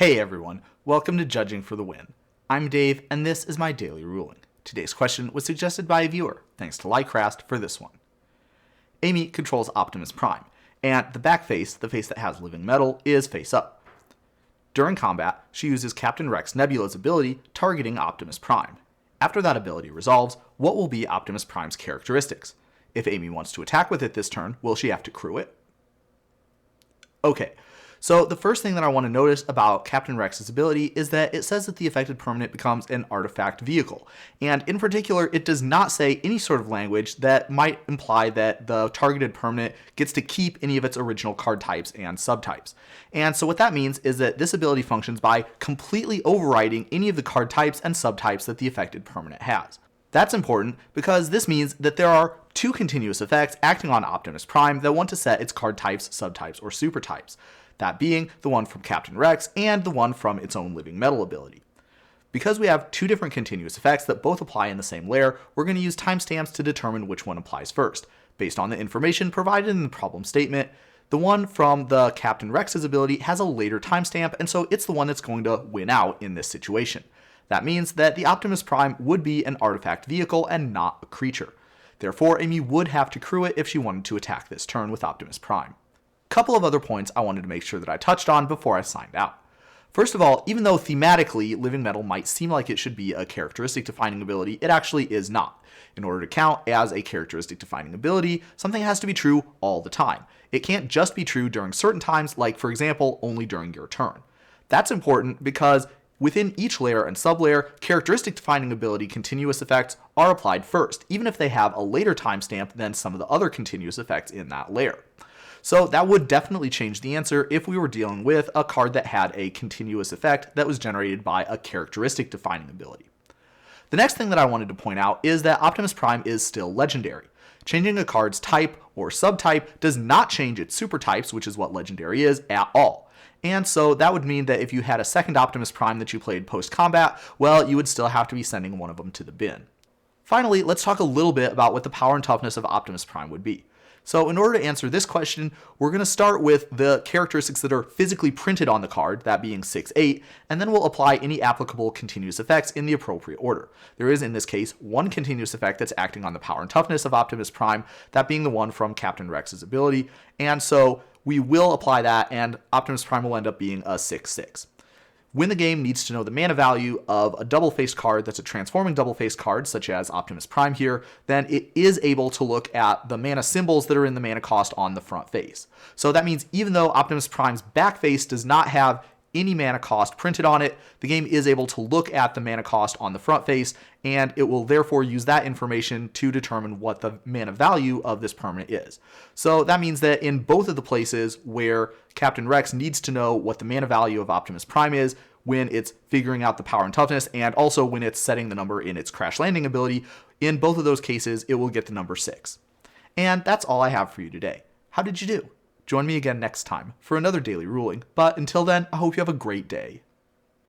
Hey everyone, welcome to Judging for the Win. I'm Dave, and this is my daily ruling. Today's question was suggested by a viewer, thanks to Lycrast for this one. Amy controls Optimus Prime, and the back face, the face that has living metal, is face up. During combat, she uses Captain Rex Nebula's ability targeting Optimus Prime. After that ability resolves, what will be Optimus Prime's characteristics? If Amy wants to attack with it this turn, will she have to crew it? Okay, so the first thing that I want to notice about Captain Rex's ability is that it says that the affected permanent becomes an artifact vehicle, and in particular it does not say any sort of language that might imply that the targeted permanent gets to keep any of its original card types and subtypes. And so what that means is that this ability functions by completely overriding any of the card types and subtypes that the affected permanent has. That's important because this means that there are two continuous effects acting on Optimus Prime that want to set its card types, subtypes, or supertypes. That being the one from Captain Rex and the one from its own living metal ability. Because we have two different continuous effects that both apply in the same layer, we're going to use timestamps to determine which one applies first. Based on the information provided in the problem statement, the one from the Captain Rex's ability has a later timestamp, and so it's the one that's going to win out in this situation. That means that the Optimus Prime would be an artifact vehicle and not a creature. Therefore, Amy would have to crew it if she wanted to attack this turn with Optimus Prime. Couple of other points I wanted to make sure that I touched on before I signed out. First of all, even though thematically living metal might seem like it should be a characteristic defining ability, it actually is not. In order to count as a characteristic defining ability, something has to be true all the time. It can't just be true during certain times, like for example, only during your turn. That's important because within each layer and sublayer, characteristic defining ability continuous effects are applied first, even if they have a later timestamp than some of the other continuous effects in that layer. So that would definitely change the answer if we were dealing with a card that had a continuous effect that was generated by a characteristic defining ability. The next thing that I wanted to point out is that Optimus Prime is still legendary. Changing a card's type or subtype does not change its supertypes, which is what legendary is, at all. And so that would mean that if you had a second Optimus Prime that you played post-combat, well, you would still have to be sending one of them to the bin. Finally, let's talk a little bit about what the power and toughness of Optimus Prime would be. So in order to answer this question, we're going to start with the characteristics that are physically printed on the card, that being 6, 8, and then we'll apply any applicable continuous effects in the appropriate order. There is, in this case, one continuous effect that's acting on the power and toughness of Optimus Prime, that being the one from Captain Rex's ability, and so we will apply that, and Optimus Prime will end up being a 6, 6. When the game needs to know the mana value of a double-faced card that's a transforming double-faced card, such as Optimus Prime here, then it is able to look at the mana symbols that are in the mana cost on the front face. So that means even though Optimus Prime's back face does not have any mana cost printed on it, the game is able to look at the mana cost on the front face, and it will therefore use that information to determine what the mana value of this permanent is. So that means that in both of the places where Captain Rex needs to know what the mana value of Optimus Prime is, when it's figuring out the power and toughness, and also when it's setting the number in its crash landing ability, in both of those cases, it will get the number 6. And that's all I have for you today. How did you do? Join me again next time for another daily ruling, but until then, I hope you have a great day.